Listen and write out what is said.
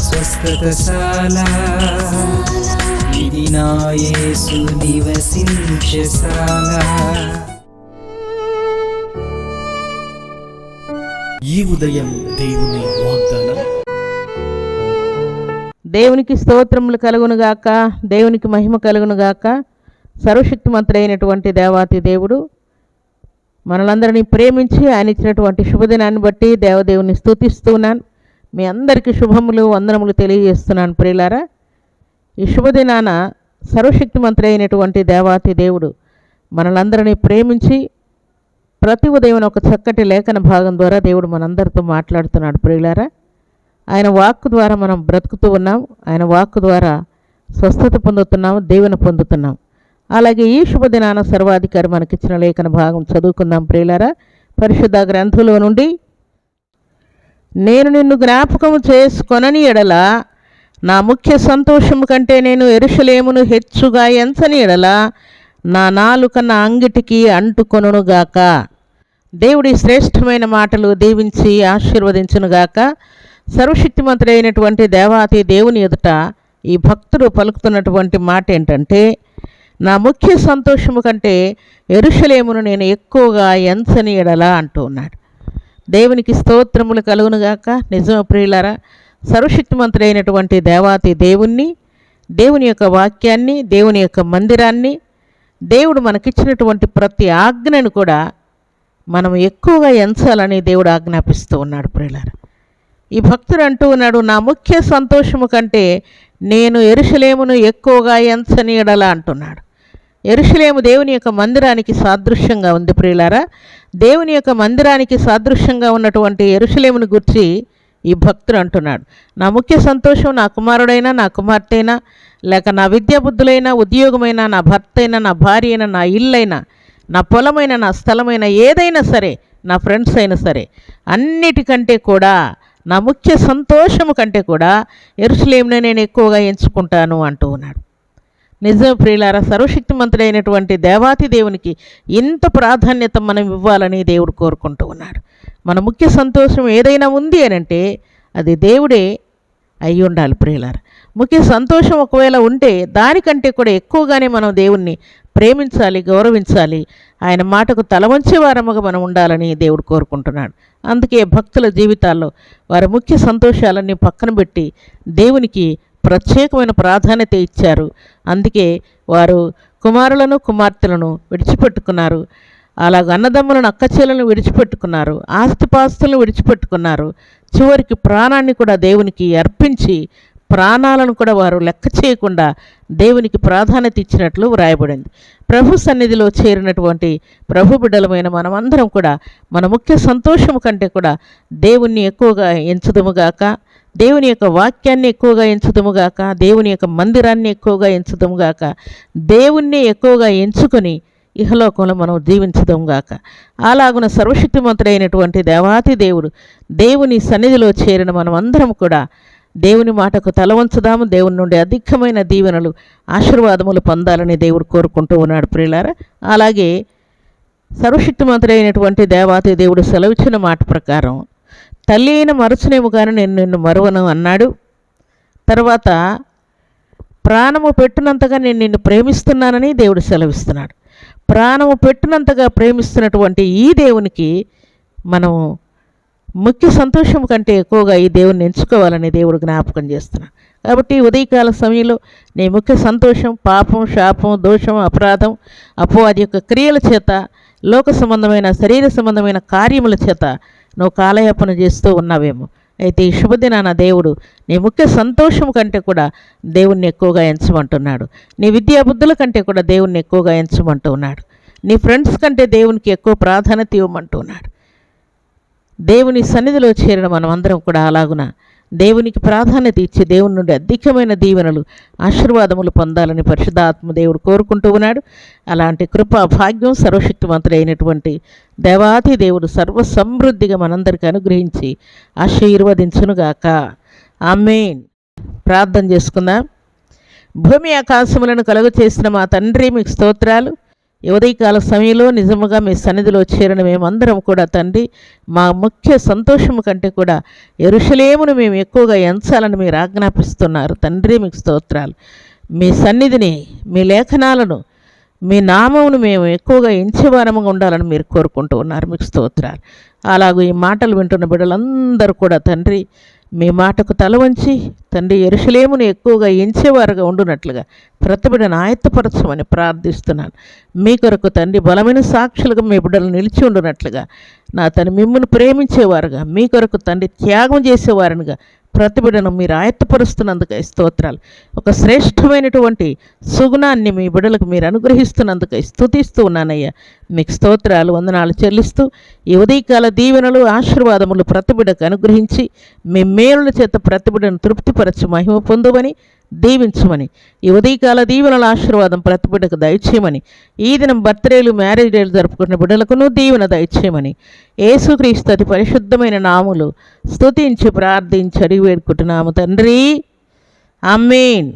స్వస్థతశాల ఇది నా యేసు నివసించశాల. ఈ ఉదయం దేవుని వాగ్దానం. దేవునికి స్తోత్రములు కలుగునుగాక, దేవునికి మహిమ కలుగునుగాక. సర్వశక్తిమంతుడైనటువంటి దేవాతి దేవుడు మనలందరినీ ప్రేమించి ఆయన ఇచ్చినటువంటి శుభదినాన్ని బట్టి దేవదేవుని స్తుతిస్తున్నాను. మీ అందరికీ శుభములు వందనములు తెలియజేస్తున్నాను. ప్రియులారా, ఈ శుభదినాన సర్వశక్తిమంతుడైనటువంటి దేవాతి దేవుడు మనలందరినీ ప్రేమించి ప్రతి ఉదయం ఒక చక్కటి లేఖన భాగం ద్వారా దేవుడు మనందరితో మాట్లాడుతున్నాడు. ప్రియులారా, ఆయన వాక్కు ద్వారా మనం బ్రతుకుతూ ఉన్నాం. ఆయన వాక్కు ద్వారా స్వస్థత పొందుతున్నాం, దీవెన పొందుతున్నాం. అలాగే ఈ శుభదినాన సర్వాధికారి మనకిచ్చిన లేఖన భాగం చదువుకుందాం. ప్రియులారా, పరిశుద్ధ గ్రంథంలో నుండి, నేను నిన్ను జ్ఞాపకము చేసుకొనని ఎడల నా ముఖ్య సంతోషము కంటే నేను యెరూషలేమును హెచ్చుగా ఎంచని ఎడల నా నాలుక నా అంగిటికి అంటుకొనుగాక. దేవుడి శ్రేష్టమైన మాటలు దీవించి ఆశీర్వదించునుగాక. సర్వశక్తిమంతుడైనటువంటి దేవాతి దేవుని ఎదుట ఈ భక్తుడు పలుకుతున్నటువంటి మాట ఏంటంటే, నా ముఖ్య సంతోషము కంటే యెరూషలేమును నేను ఎక్కువగా ఎంచని ఎడలా అంటూ ఉన్నాడు. దేవునికి స్తోత్రములు కలుగునుగాక. నిజమ ప్రియులారా, సర్వశక్తిమంతుడైనటువంటి దేవాతి దేవుణ్ణి, దేవుని యొక్క వాక్యాన్ని, దేవుని యొక్క మందిరాన్ని, దేవుడు మనకిచ్చినటువంటి ప్రతి ఆజ్ఞను కూడా మనం ఎక్కువగా ఎంచాలని దేవుడు ఆజ్ఞాపిస్తూ ఉన్నాడు. ప్రియులారా, ఈ భక్తుడు అంటూ ఉన్నాడు, నా ముఖ్య సంతోషము కంటే నేను యెరూషలేమును ఎక్కువగా ఎంచని ఎడలా అంటున్నాడు. యెరూషలేము దేవుని యొక్క మందిరానికి సాదృశ్యంగా ఉంది. ప్రియులారా, దేవుని యొక్క మందిరానికి సాదృశ్యంగా ఉన్నటువంటి యెరూషలేమును గురించి ఈ భక్తుడు అంటున్నాడు, నా ముఖ్య సంతోషం నా కుమారుడైనా, నా కుమార్తెైనా, లేక నా విద్యాబుద్ధులైనా, ఉద్యోగమైనా, నా భర్త అయినా, నా భార్య అయినా, నా ఇల్లైనా, నా పొలమైన, నా స్థలమైన, ఏదైనా సరే, నా ఫ్రెండ్స్ అయినా సరే, అన్నిటికంటే కూడా నా ముఖ్య సంతోషము కంటే కూడా యెరూషలేమునే నేను ఎక్కువగా ఎంచుకుంటాను అంటూ ఉన్నాడు. నిజం ప్రియులారా, సర్వశక్తిమంతుడైనటువంటి దేవాతి దేవునికి ఇంత ప్రాధాన్యత మనం ఇవ్వాలని దేవుడు కోరుకుంటూ ఉన్నాడు. మన ముఖ్య సంతోషం ఏదైనా ఉంది అని అంటే అది దేవుడే అయి ఉండాలి. ప్రియులారా, ముఖ్య సంతోషం ఒకవేళ ఉంటే దానికంటే కూడా ఎక్కువగానే మనం దేవుణ్ణి ప్రేమించాలి, గౌరవించాలి. ఆయన మాటకు తలవంచే వారముగా మనం ఉండాలని దేవుడు కోరుకుంటున్నాడు. అందుకే భక్తుల జీవితాల్లో వారి ముఖ్య సంతోషాలన్నీ పక్కన పెట్టి దేవునికి ప్రత్యేకమైన ప్రాధాన్యత ఇచ్చారు. అందుకే వారు కుమారులను, కుమార్తెలను విడిచిపెట్టుకున్నారు. అలాగ అన్నదమ్ములను, అక్కచెల్లెలను విడిచిపెట్టుకున్నారు. ఆస్తిపాస్తులను విడిచిపెట్టుకున్నారు. చివరికి ప్రాణాన్ని కూడా దేవునికి అర్పించి ప్రాణాలను కూడా వారు లెక్క చేయకుండా దేవునికి ప్రాధాన్యత ఇచ్చినట్లు వ్రాయబడింది. ప్రభు సన్నిధిలో చేరినటువంటి ప్రభు బిడ్డలమైన మనమందరం కూడా మన ముఖ్య సంతోషము కంటే కూడా దేవుణ్ణి ఎక్కువగా ఎంచుదుముగాక, దేవుని యొక్క వాక్యాన్ని ఎక్కువగా ఎంచుదుముగాక, దేవుని యొక్క మందిరాన్ని ఎక్కువగా ఎంచుదుముగాక, దేవుణ్ణి ఎక్కువగా ఎంచుకొని ఇహలోకంలో మనం జీవించుదాంగాక. అలాగున సర్వశక్తిమంతుడైనటువంటి దేవాతి దేవుడు దేవుని సన్నిధిలో చేరిన మనం అందరం కూడా దేవుని మాటకు తల వంచుదాము. దేవుని నుండి అధికమైన దీవెనలు, ఆశీర్వాదములు పొందాలని దేవుడు కోరుకుంటూ ఉన్నాడు. ప్రియులారా, అలాగే సర్వశక్తిమంతుడైనటువంటి దేవాతి దేవుడు సెలవిచ్చిన మాట ప్రకారం, తల్లి అయిన మరచునేమో కానీ నేను నిన్ను మరువను అన్నాడు. తర్వాత ప్రాణము పెట్టినంతగా నేను నిన్ను ప్రేమిస్తున్నానని దేవుడు సెలవిస్తున్నాడు. ప్రాణము పెట్టినంతగా ప్రేమిస్తున్నటువంటి ఈ దేవునికి మనం ముఖ్య సంతోషం కంటే ఎక్కువగా ఈ దేవుని ఎంచుకోవాలని దేవుడు జ్ఞాపకం చేస్తున్నాడు. కాబట్టి ఉదయకాల సమయంలో నీ ముఖ్య సంతోషం పాపం, శాపం, దోషం, అపరాధం, అపవాది యొక్క క్రియల చేత, లోక సంబంధమైన, శరీర సంబంధమైన కార్యముల చేత నువ్వు కాలయాపన చేస్తూ ఉన్నావేమో. అయితే ఈ శుభదినాన దేవుడు నీ ముఖ్య సంతోషం కంటే కూడా దేవుణ్ణి ఎక్కువగా ఎంచమంటున్నాడు. నీ విద్యాబుద్ధుల కంటే కూడా దేవుణ్ణి ఎక్కువగా ఎంచమంటూ ఉన్నాడు. నీ ఫ్రెండ్స్ కంటే దేవునికి ఎక్కువ ప్రాధాన్యత ఇవ్వమంటూ ఉన్నాడు. దేవుని సన్నిధిలో చేరిన మనం అందరం కూడా అలాగున దేవునికి ప్రాధాన్యత ఇచ్చి దేవుని నుండి అధికమైన దీవెనలు, ఆశీర్వాదములు పొందాలని పరిశుద్ధాత్మ దేవుడు కోరుకుంటూ ఉన్నాడు. అలాంటి కృపా భాగ్యం సర్వశక్తిమంతుడైనటువంటి దేవాతి దేవుడు సర్వసమృద్ధిగా మనందరికీ అనుగ్రహించి ఆశీర్వదించునుగాక. ఆమేన్. ప్రార్థన చేసుకుందాం. భూమి ఆకాశములను కలుగ చేసిన మా తండ్రి, మీకు స్తోత్రాలు. ఈ ఉదయకాల సమయంలో నిజముగా మీ సన్నిధిలో చేరిన మేమందరం కూడా తండ్రి, మా ముఖ్య సంతోషము కంటే కూడా యెరూషలేమును మేము ఎక్కువగా ఎంచాలని మీరు ఆజ్ఞాపిస్తున్నారు తండ్రి. మీకు స్తోత్రాలు. మీ సన్నిధిని, మీ లేఖనాలను, మీ నామమును మేము ఎక్కువగా ఎంచేవారముగా ఉండాలని మీరు కోరుకుంటూ ఉన్నారు. మీకు స్తోత్రాలు. అలాగూ ఈ మాటలు వింటున్న బిడ్డలందరూ కూడా తండ్రి, మీ మాటకు తల వంచి తండ్రి యెరూషలేమును ఎక్కువగా ఎంచేవారుగా ఉండునట్లుగా ప్రతి బిడ్డను ఆయత్తపరచమని ప్రార్థిస్తున్నాను. మీ కొరకు తండ్రి బలమైన సాక్షులుగా మీ బిడ్డలు నిలిచి ఉండునట్లుగా నా తండ్రి మిమ్మల్ని ప్రేమించేవారుగా, మీ కొరకు తండ్రి త్యాగం చేసేవారునిగా ప్రతి బిడ్డను మీరు ఆయత్తపరుస్తున్నందుకై స్తోత్రాలు. ఒక శ్రేష్టమైనటువంటి సుగుణాన్ని మీ బిడ్డలకు మీరు అనుగ్రహిస్తున్నందుకై స్తుతిస్తూ ఉన్నానయ్యా. మీకు స్తోత్రాలు, వందనాలు చెల్లిస్తూ ఈ ఉదయకాల దీవెనలు, ఆశీర్వాదములు ప్రతి బిడ్డకు అనుగ్రహించి మీ మేలుల చేత ప్రతి బిడ్డను తృప్తిపరచి మహిమ పొందుమని దీవించమని, ఈ ఉదయకాల దీవెనల ఆశీర్వాదం ప్రతి బిడ్డకు దయచేయమని, ఈ దినం బర్త్డేలు, మ్యారేజ్ డేలు జరుపుకున్న బిడ్డలకును దీవెన దయచేయమని యేసుక్రీస్తు అతి పరిశుద్ధమైన నామములు స్తుతించి ప్రార్థించి అడిగి వేడుకుంటున్నాము తండ్రి. ఆమేన్.